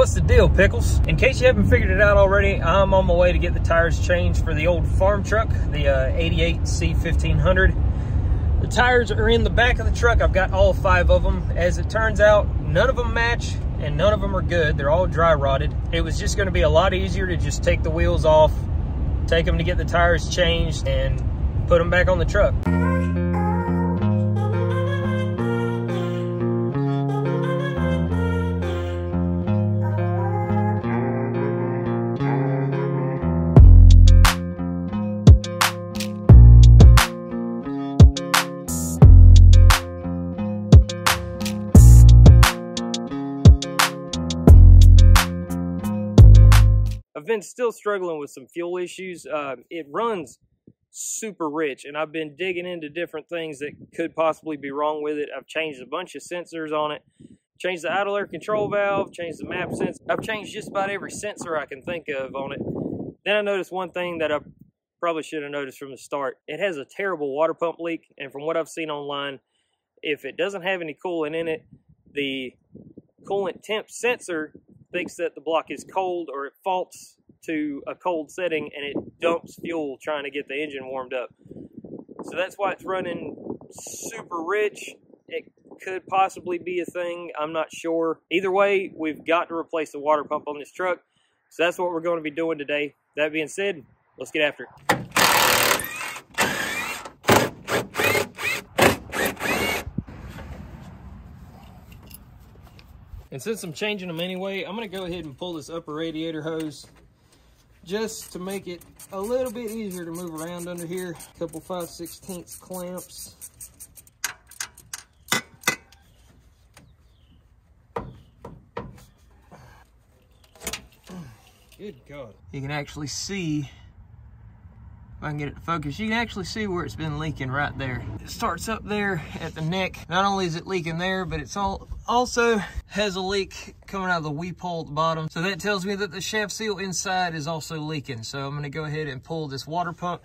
What's the deal, Pickles? In case you haven't figured it out already, I'm on my way to get the tires changed for the old farm truck, the 88 C1500. The tires are in the back of the truck. I've got all 5 of them. As it turns out, none of them match and none of them are good. They're all dry rotted. It was just gonna be a lot easier to just take the wheels off, take them to get the tires changed, and put them back on the truck. I've been still struggling with some fuel issues. It runs super rich, and I've been digging into different things that could possibly be wrong with it. I've changed a bunch of sensors on it, changed the idle air control valve, changed the map sensor. I've changed just about every sensor I can think of on it. Then I noticed one thing that I probably should have noticed from the start. It has a terrible water pump leak, and from what I've seen online, if it doesn't have any coolant in it, the coolant temp sensor thinks that the block is cold, or it faults to a cold setting and it dumps fuel trying to get the engine warmed up. So that's why it's running super rich. It could possibly be a thing, I'm not sure. Either way, we've got to replace the water pump on this truck. So that's what we're going to be doing today. That being said, let's get after it. And since I'm changing them anyway, I'm going to go ahead and pull this upper radiator hose just to make it a little bit easier to move around under here. A couple 5/16 clamps. Good God. You can actually see, if I can get it to focus, you can actually see where it's been leaking right there. It starts up there at the neck. Not only is it leaking there, but it's also has a leak coming out of the weep hole at the bottom. So that tells me that the shaft seal inside is also leaking. So I'm gonna go ahead and pull this water pump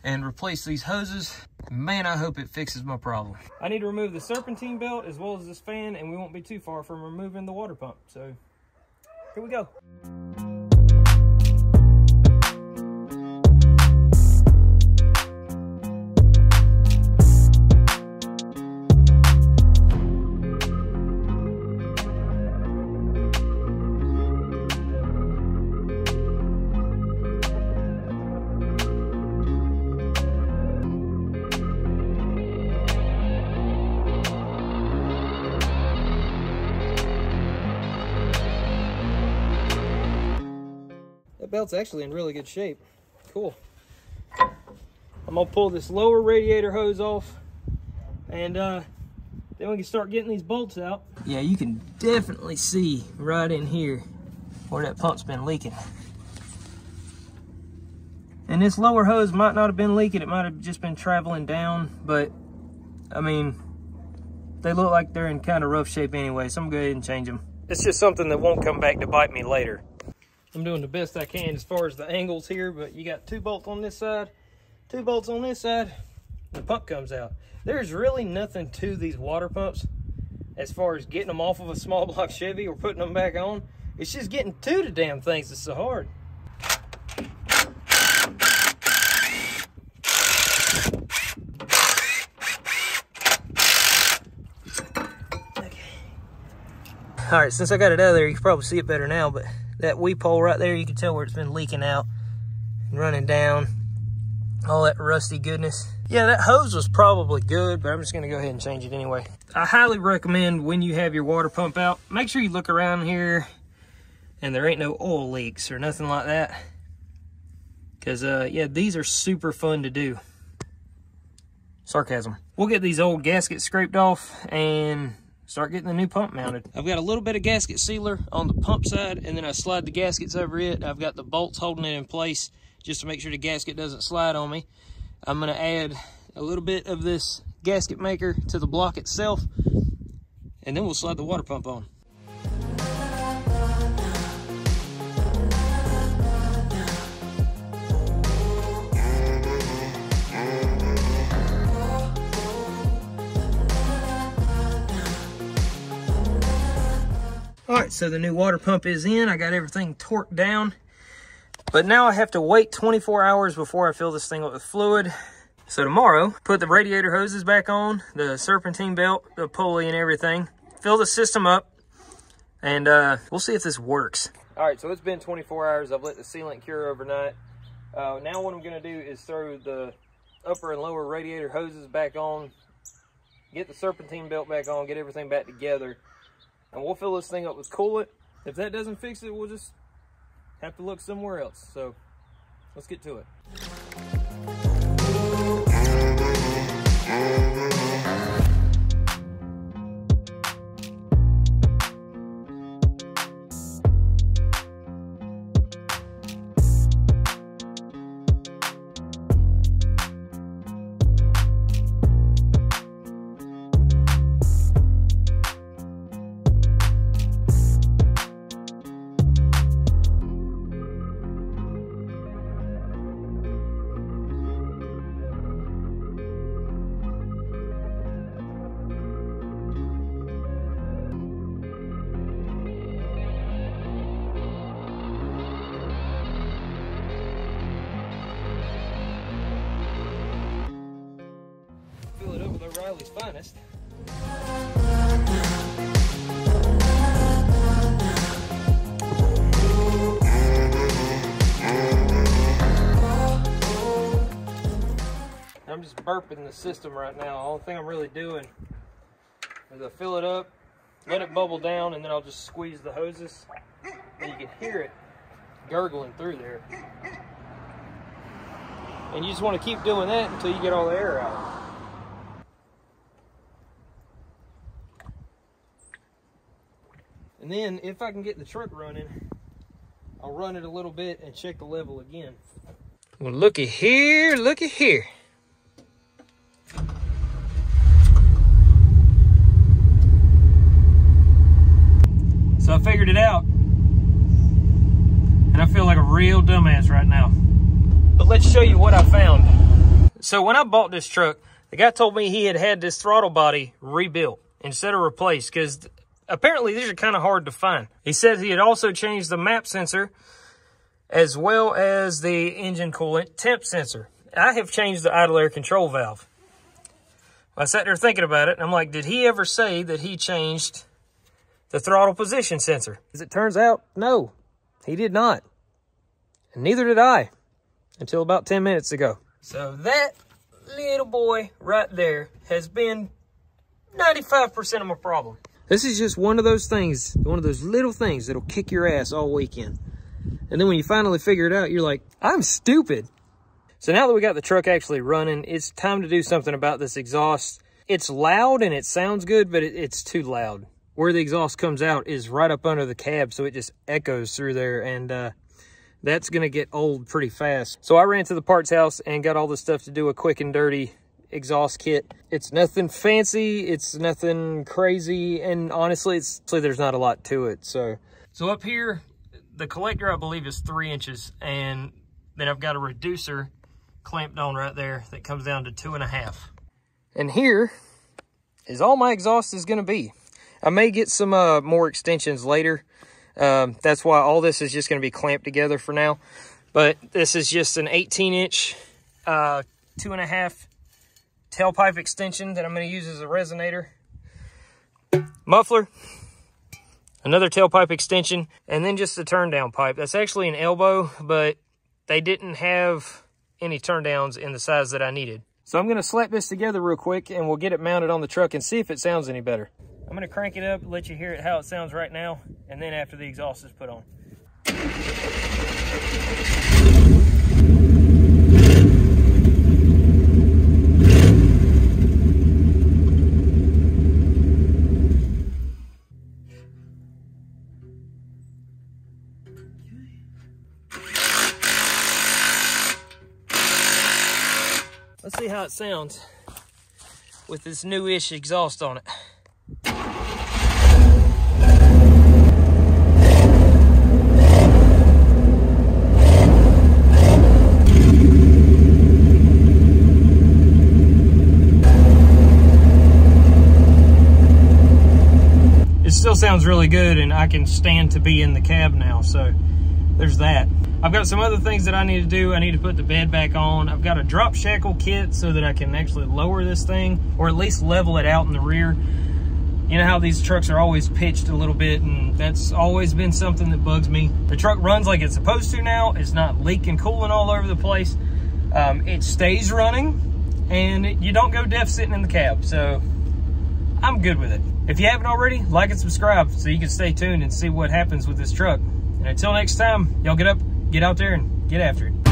and replace these hoses. Man, I hope it fixes my problem. I need to remove the serpentine belt as well as this fan, and we won't be too far from removing the water pump. So here we go. That belt's actually in really good shape. Cool. I'm gonna pull this lower radiator hose off, and then we can start getting these bolts out. Yeah, you can definitely see right in here where that pump's been leaking. And this lower hose might not have been leaking, it might have just been traveling down, but I mean, they look like they're in kind of rough shape anyway, so I'm gonna go ahead and change them. It's just something that won't come back to bite me later. I'm doing the best I can as far as the angles here, but you got 2 bolts on this side, 2 bolts on this side, the pump comes out. There's really nothing to these water pumps as far as getting them off of a small block Chevy or putting them back on. It's just getting to the damn things that's so hard. All right, since I got it out of there, you can probably see it better now, but that weep hole right there, you can tell where it's been leaking out and running down, all that rusty goodness. Yeah, that hose was probably good, but I'm just gonna go ahead and change it anyway. I highly recommend when you have your water pump out, make sure you look around here and there ain't no oil leaks or nothing like that. Cause yeah, these are super fun to do. Sarcasm. We'll get these old gaskets scraped off and start getting the new pump mounted. I've got a little bit of gasket sealer on the pump side, and then I slide the gaskets over it. I've got the bolts holding it in place just to make sure the gasket doesn't slide on me. I'm gonna add a little bit of this gasket maker to the block itself, and then we'll slide the water pump on. All right, so the new water pump is in. I got everything torqued down. But now I have to wait 24 hours before I fill this thing up with fluid. So tomorrow, put the radiator hoses back on, the serpentine belt, the pulley and everything. Fill the system up, and we'll see if this works. All right, so it's been 24 hours. I've let the sealant cure overnight. Now what I'm gonna do is throw the upper and lower radiator hoses back on, get the serpentine belt back on, get everything back together, and we'll fill this thing up with coolant. If that doesn't fix it, we'll just have to look somewhere else. So let's get to it. Riley's finest. I'm just burping the system right now. The only thing I'm really doing is I fill it up, let it bubble down, and then I'll just squeeze the hoses. And you can hear it gurgling through there. And you just want to keep doing that until you get all the air out. And then if I can get the truck running, I'll run it a little bit and check the level again. Well, looky here, looky here. So I figured it out. And I feel like a real dumbass right now. But let's show you what I found. So when I bought this truck, the guy told me he had this throttle body rebuilt instead of replaced, because apparently these are kind of hard to find. He said he had also changed the map sensor as well as the engine coolant temp sensor. I have changed the idle air control valve. I sat there thinking about it, and I'm like, did he ever say that he changed the throttle position sensor? As it turns out, no, he did not. And neither did I until about 10 minutes ago. So that little boy right there has been 95% of my problem. This is just one of those things, one of those little things that'll kick your ass all weekend. And then when you finally figure it out, you're like, I'm stupid. So now that we got the truck actually running, it's time to do something about this exhaust. It's loud and it sounds good, but it's too loud. Where the exhaust comes out is right up under the cab, so it just echoes through there, and that's gonna get old pretty fast. So I ran to the parts house and got all the stuff to do a quick and dirty exhaust kit. It's nothing fancy, it's nothing crazy, and honestly there's not a lot to it. So up here, the collector I believe is 3 inches, and then I've got a reducer clamped on right there that comes down to 2.5. And here is all my exhaust is going to be. I may get some more extensions later. That's why all this is just going to be clamped together for now. But this is just an 18-inch 2.5 tailpipe extension that I'm going to use as a resonator. Muffler, another tailpipe extension, and then just a turn down pipe. That's actually an elbow, but they didn't have any turn downs in the size that I needed. So I'm going to slap this together real quick and we'll get it mounted on the truck and see if it sounds any better. I'm going to crank it up, let you hear it how it sounds right now, and then after the exhaust is put on. Let's see how it sounds with this new-ish exhaust on it. It still sounds sounds really good, and I can stand to be in the cab now, so there's that. I've got some other things that I need to do. I need to put the bed back on. I've got a drop shackle kit so that I can actually lower this thing, or at least level it out in the rear. You know how these trucks are always pitched a little bit, and that's always been something that bugs me. The truck runs like it's supposed to now. It's not leaking coolant all over the place. It stays running, and you don't go deaf sitting in the cab, so I'm good with it. If you haven't already, like and subscribe so you can stay tuned and see what happens with this truck. And until next time, y'all get out there and get after it.